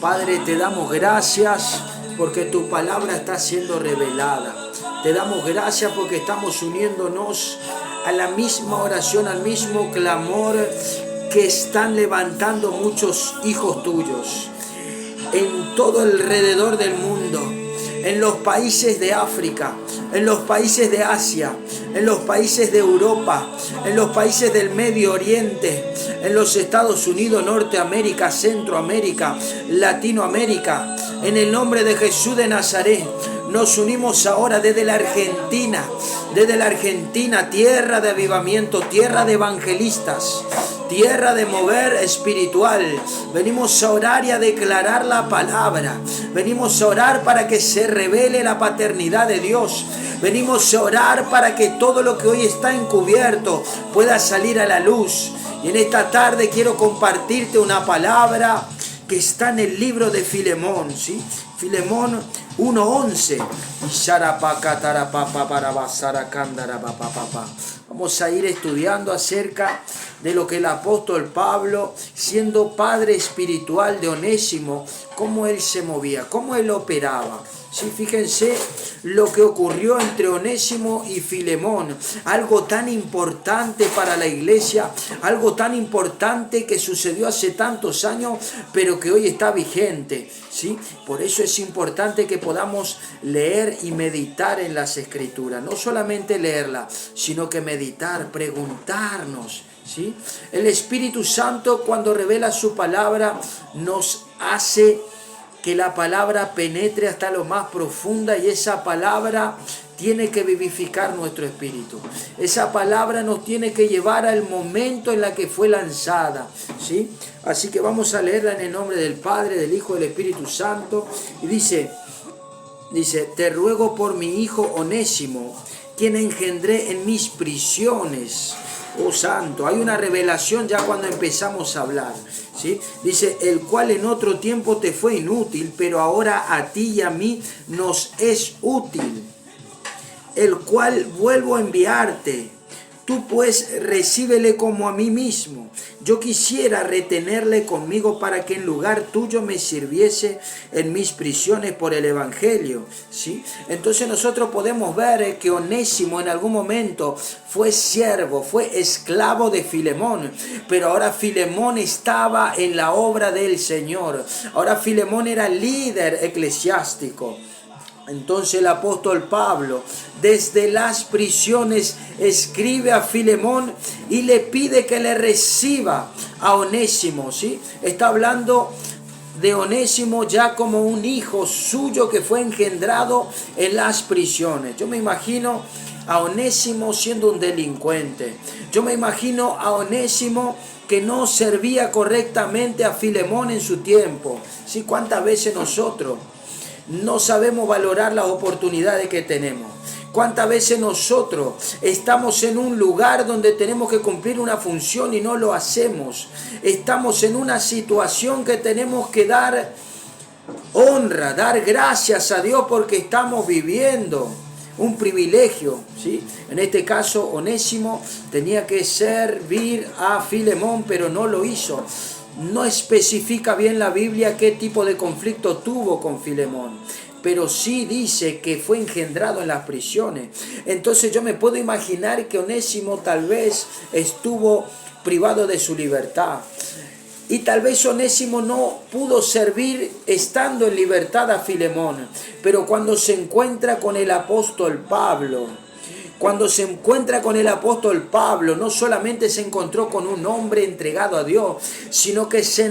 Padre, te damos gracias porque tu palabra está siendo revelada. Te damos gracias porque estamos uniéndonos a la misma oración, al mismo clamor que están levantando muchos hijos tuyos en todo alrededor del mundo, en los países de África, en los países de Asia, en los países de Europa, en los países del Medio Oriente, en los Estados Unidos, Norteamérica, Centroamérica, Latinoamérica. En el nombre de Jesús de Nazaret, nos unimos ahora desde la Argentina, tierra de avivamiento, tierra de evangelistas, tierra de mover espiritual. Venimos a orar y a declarar la palabra. Venimos a orar para que se revele la paternidad de Dios. Venimos a orar para que todo lo que hoy está encubierto pueda salir a la luz. Y en esta tarde quiero compartirte una palabra que está en el libro de Filemón, ¿sí? Filemón 1:11. Vamos a ir estudiando acerca de lo que el apóstol Pablo, siendo padre espiritual de Onésimo, cómo él se movía, cómo él operaba. Sí, fíjense lo que ocurrió entre Onésimo y Filemón, algo tan importante para la iglesia, algo tan importante que sucedió hace tantos años, pero que hoy está vigente, ¿sí? Por eso es importante que podamos leer y meditar en las Escrituras, no solamente leerla, sino que meditar, preguntarnos, ¿sí? El Espíritu Santo, cuando revela su palabra, nos hace que la palabra penetre hasta lo más profunda, y esa palabra tiene que vivificar nuestro espíritu. Esa palabra nos tiene que llevar al momento en la que fue lanzada, ¿sí? Así que vamos a leerla en el nombre del Padre, del Hijo y del Espíritu Santo. Y dice, te ruego por mi hijo Onésimo, quien engendré en mis prisiones. Oh santo, hay una revelación ya cuando empezamos a hablar, ¿sí? Dice, el cual en otro tiempo te fue inútil, pero ahora a ti y a mí nos es útil, el cual vuelvo a enviarte. Tú pues recíbele como a mí mismo. Yo quisiera retenerle conmigo para que en lugar tuyo me sirviese en mis prisiones por el Evangelio, ¿sí? Entonces nosotros podemos ver que Onésimo en algún momento fue siervo, fue esclavo de Filemón, pero ahora Filemón estaba en la obra del Señor. Ahora Filemón era líder eclesiástico. Entonces el apóstol Pablo desde las prisiones escribe a Filemón y le pide que le reciba a Onésimo, ¿sí? Está hablando de Onésimo ya como un hijo suyo que fue engendrado en las prisiones. Yo me imagino a Onésimo siendo un delincuente. Yo me imagino a Onésimo que no servía correctamente a Filemón en su tiempo, ¿sí? ¿Cuántas veces nosotros no sabemos valorar las oportunidades que tenemos? ¿Cuántas veces nosotros estamos en un lugar donde tenemos que cumplir una función y no lo hacemos? Estamos en una situación que tenemos que dar honra, dar gracias a Dios porque estamos viviendo un privilegio, ¿sí? En este caso, Onésimo tenía que servir a Filemón, pero no lo hizo. No especifica bien la Biblia qué tipo de conflicto tuvo con Filemón, pero sí dice que fue engendrado en las prisiones. Entonces yo me puedo imaginar que Onésimo tal vez estuvo privado de su libertad. Y tal vez Onésimo no pudo servir estando en libertad a Filemón, pero cuando se encuentra con el apóstol Pablo, no solamente se encontró con un hombre entregado a Dios, sino que se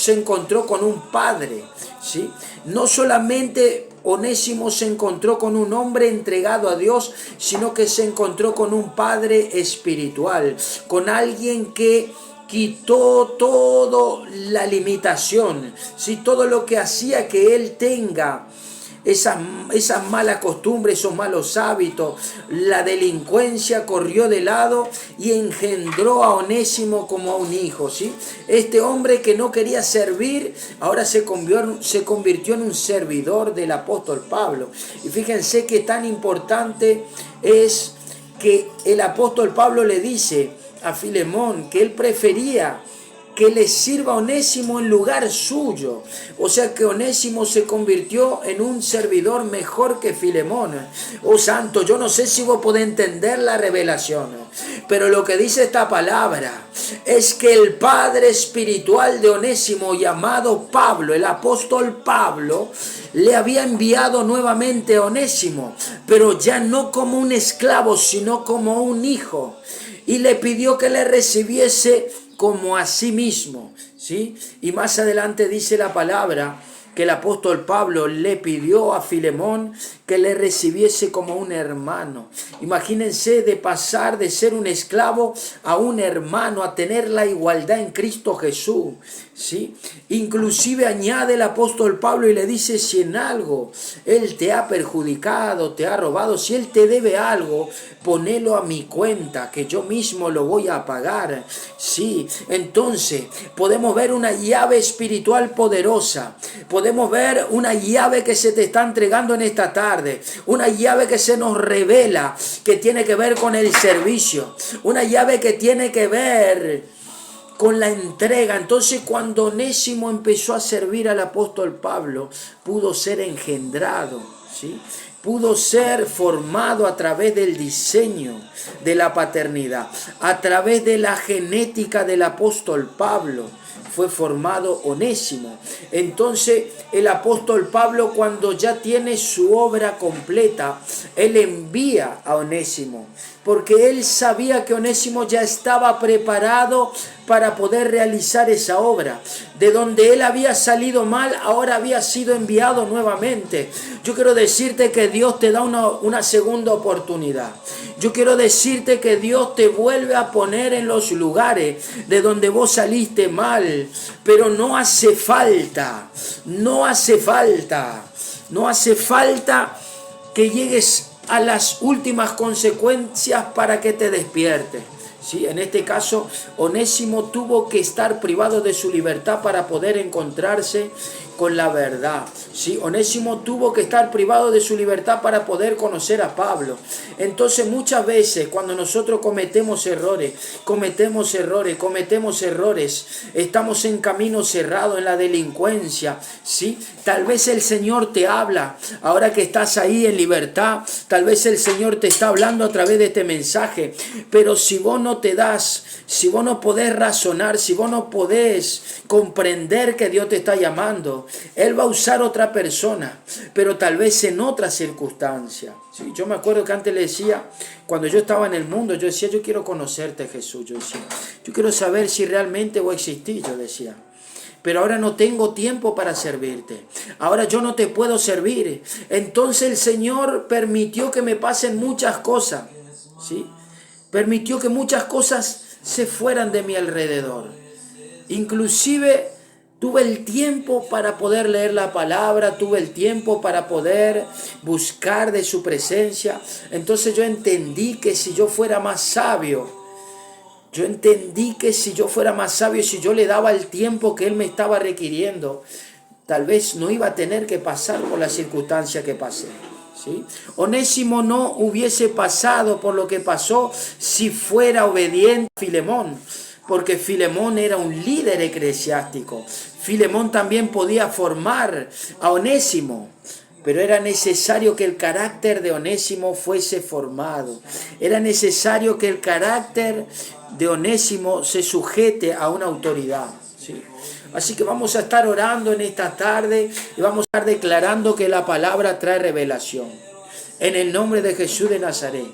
encontró con un padre, ¿sí? No solamente Onésimo se encontró con un hombre entregado a Dios, sino que se encontró con un padre espiritual, con alguien que quitó toda la limitación, ¿sí? Todo lo que hacía que él tenga esas malas costumbres, esos malos hábitos, la delincuencia, corrió de lado y engendró a Onésimo como a un hijo, ¿sí? Este hombre que no quería servir, ahora se convirtió en un servidor del apóstol Pablo. Y fíjense qué tan importante es que el apóstol Pablo le dice a Filemón que él prefería que le sirva a Onésimo en lugar suyo. O sea que Onésimo se convirtió en un servidor mejor que Filemón. Oh santo, yo no sé si vos podés entender la revelación, pero lo que dice esta palabra es que el padre espiritual de Onésimo, llamado Pablo, el apóstol Pablo, le había enviado nuevamente a Onésimo, pero ya no como un esclavo, sino como un hijo, y le pidió que le recibiese como a sí mismo, ¿sí? Y más adelante dice la palabra que el apóstol Pablo le pidió a Filemón que le recibiese como un hermano. Imagínense de pasar de ser un esclavo a un hermano, a tener la igualdad en Cristo Jesús, ¿sí? Inclusive añade el apóstol Pablo y le dice, si en algo él te ha perjudicado, te ha robado, si él te debe algo, ponelo a mi cuenta, que yo mismo lo voy a pagar, ¿sí? Entonces podemos ver una llave espiritual poderosa, podemos ver una llave que se te está entregando en esta tarde, una llave que se nos revela, que tiene que ver con el servicio, una llave que tiene que ver con la entrega. Entonces cuando Onésimo empezó a servir al apóstol Pablo, pudo ser engendrado, ¿sí? Pudo ser formado a través del diseño de la paternidad, a través de la genética del apóstol Pablo. Fue formado Onésimo. Entonces el apóstol Pablo, cuando ya tiene su obra completa, él envía a Onésimo, porque él sabía que Onésimo ya estaba preparado para poder realizar esa obra. De donde él había salido mal, ahora había sido enviado nuevamente. Yo quiero decirte que Dios te da una segunda oportunidad. Yo quiero decirte que Dios te vuelve a poner en los lugares de donde vos saliste mal. Pero no hace falta que llegues a las últimas consecuencias para que te despiertes. ¿Sí? En este caso, Onésimo tuvo que estar privado de su libertad para poder encontrarse con la verdad. ¿Sí? Onésimo tuvo que estar privado de su libertad para poder conocer a Pablo. Entonces muchas veces cuando nosotros cometemos errores, estamos en camino cerrado, en la delincuencia, ¿sí? Tal vez el Señor te habla, ahora que estás ahí en libertad, tal vez el Señor te está hablando a través de este mensaje, pero si vos no te das, si vos no podés razonar, si vos no podés comprender que Dios te está llamando, Él va a usar otra persona, pero tal vez en otra circunstancia. ¿Sí? Yo me acuerdo que antes le decía, cuando yo estaba en el mundo, yo decía, yo quiero conocerte, Jesús. Yo decía, yo quiero saber si realmente vos existís, yo decía. Pero ahora no tengo tiempo para servirte. Ahora yo no te puedo servir. Entonces el Señor permitió que me pasen muchas cosas, ¿sí? Permitió que muchas cosas se fueran de mi alrededor. Inclusive tuve el tiempo para poder leer la palabra, tuve el tiempo para poder buscar de su presencia. Entonces yo entendí que si yo fuera más sabio, si yo le daba el tiempo que Él me estaba requiriendo, tal vez no iba a tener que pasar por la circunstancia que pasé. ¿Sí? Onésimo no hubiese pasado por lo que pasó si fuera obediente a Filemón, porque Filemón era un líder eclesiástico. Filemón también podía formar a Onésimo, pero era necesario que el carácter de Onésimo fuese formado. Era necesario que el carácter de Onésimo se sujete a una autoridad, ¿sí? Así que vamos a estar orando en esta tarde y vamos a estar declarando que la palabra trae revelación. En el nombre de Jesús de Nazaret.